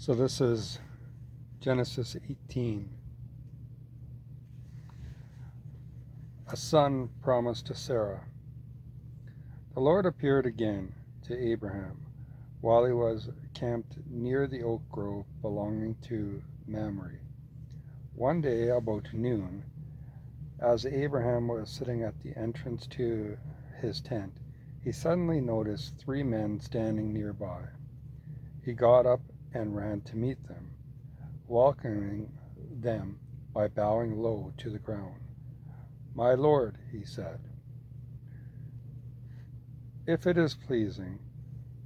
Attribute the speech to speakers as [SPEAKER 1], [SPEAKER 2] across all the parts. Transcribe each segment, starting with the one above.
[SPEAKER 1] So this is Genesis 18. A son promised to Sarah. The Lord appeared again to Abraham while he was camped near the oak grove belonging to Mamre. One day about noon, as Abraham was sitting at the entrance to his tent, he suddenly noticed 3 men standing nearby. He got up and ran to meet them, welcoming them by bowing low to the ground. "My lord," he said, "if it is pleasing,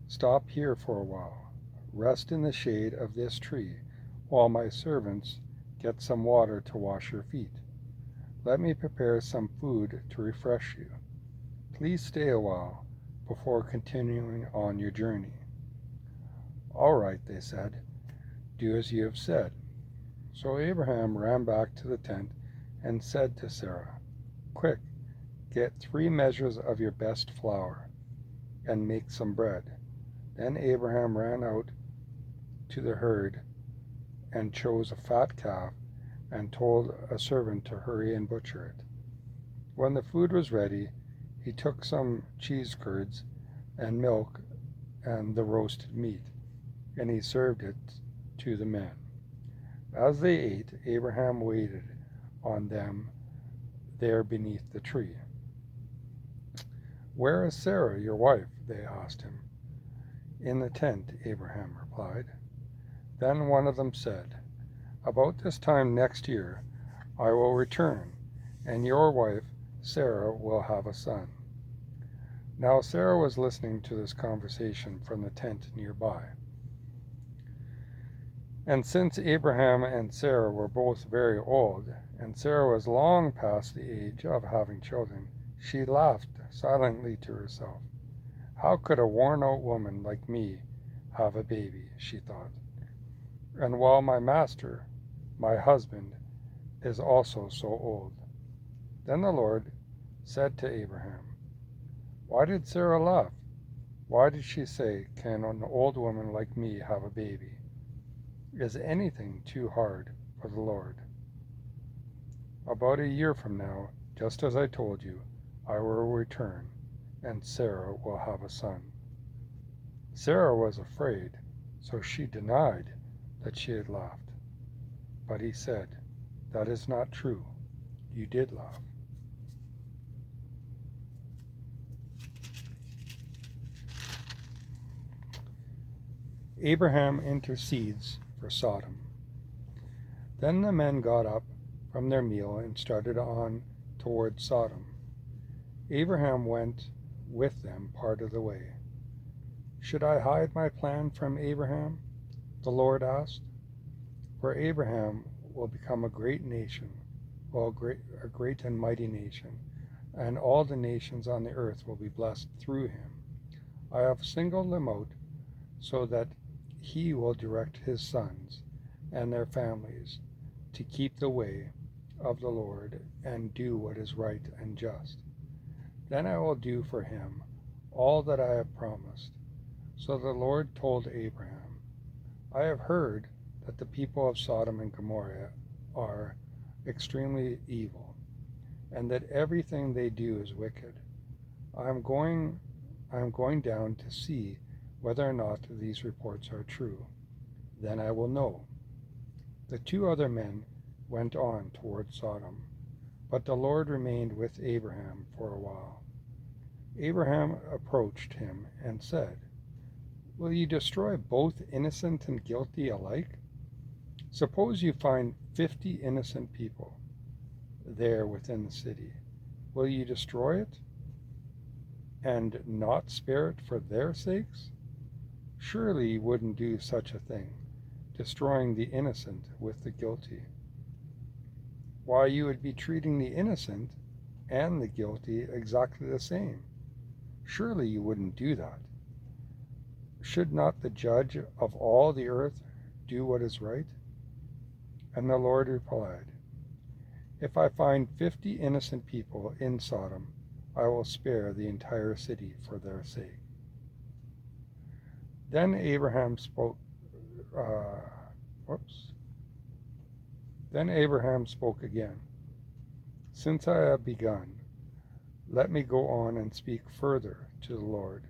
[SPEAKER 1] stop here for a while. Rest in the shade of this tree while my servants get some water to wash your feet. Let me prepare some food to refresh you. Please stay a while before continuing on your journey." "All right," they said, "do as you have said." So Abraham ran back to the tent and said to Sarah, "Quick, get 3 measures of your best flour and make some bread." Then Abraham ran out to the herd and chose a fat calf and told a servant to hurry and butcher it. When the food was ready, he took some cheese curds and milk and the roasted meat, and he served it to the men. As they ate, Abraham waited on them there beneath the tree. "Where is Sarah, your wife?" they asked him. "In the tent," Abraham replied. Then one of them said, "About this time next year I will return, and your wife Sarah will have a son." Now Sarah was listening to this conversation from the tent nearby. And since Abraham and Sarah were both very old, and Sarah was long past the age of having children, she laughed silently to herself. "How could a worn-out woman like me have a baby?" she thought. "And while my master, my husband, is also so old." Then the Lord said to Abraham, "Why did Sarah laugh? Why did she say, 'Can an old woman like me have a baby?' Is anything too hard for the Lord?" About a year from now, just as I told you, I will return, and Sarah will have a son." Sarah was afraid, so she denied that she had laughed. But he said, "That is not true. You did laugh." Abraham intercedes for Sodom. Then the men got up from their meal and started on toward Sodom. Abraham went with them part of the way. "Should I hide my plan from Abraham?" the Lord asked. "For Abraham will become a great nation, a great and mighty nation, and all the nations on the earth will be blessed through him. I have singled him out so that he will direct his sons and their families to keep the way of the Lord and do what is right and just. Then I will do for him all that I have promised." So the Lord told Abraham, "I have heard that the people of Sodom and Gomorrah are extremely evil, and that everything they do is wicked. I am going down to see whether or not these reports are true. Then I will know." The 2 other men went on toward Sodom, but the Lord remained with Abraham for a while. Abraham approached him and said, "Will you destroy both innocent and guilty alike? Suppose you find 50 innocent people there within the city. Will you destroy it and not spare it for their sakes? Surely you wouldn't do such a thing, destroying the innocent with the guilty. Why, you would be treating the innocent and the guilty exactly the same. Surely you wouldn't do that. Should not the judge of all the earth do what is right?" And the Lord replied, "If I find 50 innocent people in Sodom, I will spare the entire city for their sake." Then Abraham whoops. Then Abraham spoke again. Since I have begun, let me go on and speak further to the Lord,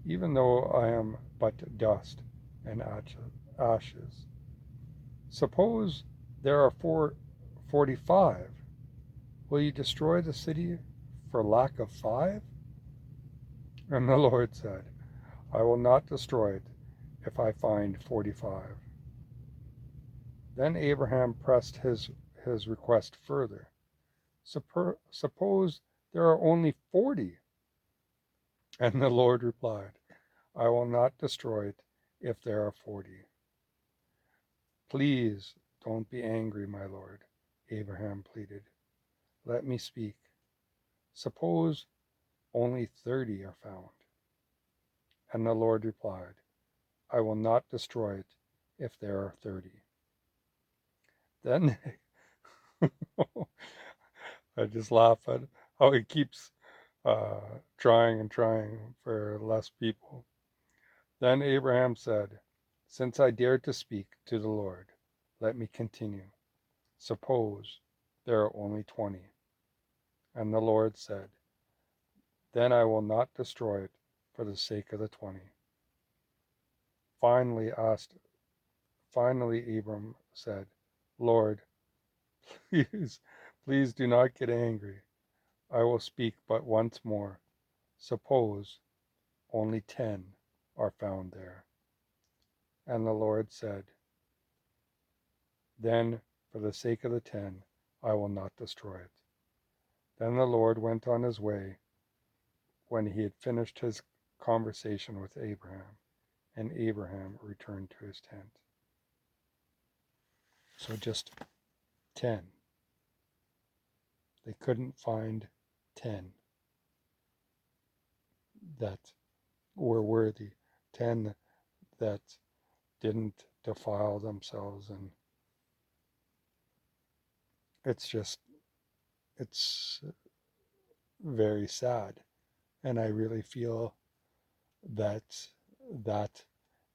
[SPEAKER 1] even though I am but dust and ashes. Suppose there are 45. Will you destroy the city for lack of 5? And the Lord said, I will not destroy it if I find 45. Then Abraham pressed his request further. Suppose there are only 40. And the Lord replied, I will not destroy it if there are 40. Please don't be angry, my Lord, Abraham pleaded. Let me speak. Suppose only 30 are found. And the Lord replied, I will not destroy it if there are 30. Then I just laugh at how he keeps trying and trying for less people. Then Abraham said, Since I dared to speak to the Lord, let me continue. Suppose there are only 20. And the Lord said, Then I will not destroy it for the sake of the 20. Finally, Abram said, Lord, please do not get angry. I will speak but once more. Suppose only 10 are found there. And the Lord said, Then for the sake of the 10, I will not destroy it. Then the Lord went on his way when he had finished his conversation with Abraham, and Abraham returned to his tent. So just 10. They couldn't find 10 that were worthy, 10 that didn't defile themselves. And it's very sad. And I really feel that that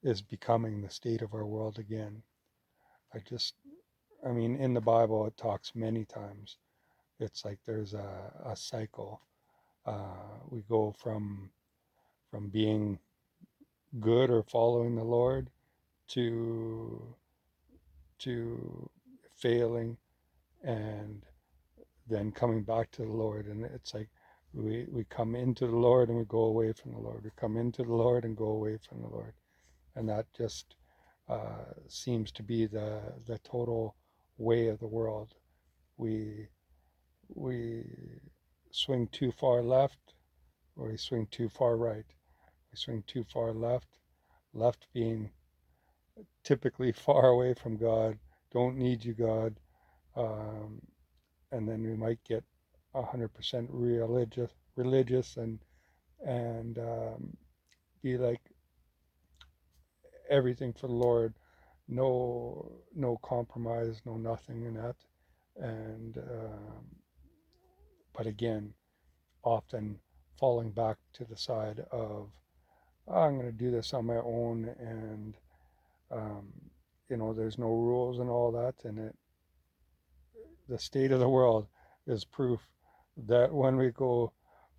[SPEAKER 1] is becoming the state of our world again. In the Bible, it talks many times. It's like there's a cycle. We go from being good or following the Lord to failing and then coming back to the Lord. And it's like we come into the Lord and we go away from the Lord. We come into the Lord and go away from the Lord. And that just seems to be the total way of the world. We swing too far left, or we swing too far right. We swing too far left being typically far away from God, don't need you, God, and then we might get 100% religious and be like everything for the Lord, no compromise, no nothing in that, and but again, often falling back to the side of, I'm going to do this on my own, and there's no rules and all that, and the state of the world is proof that when we go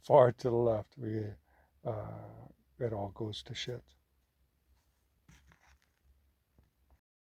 [SPEAKER 1] far to the left, it all goes to shit.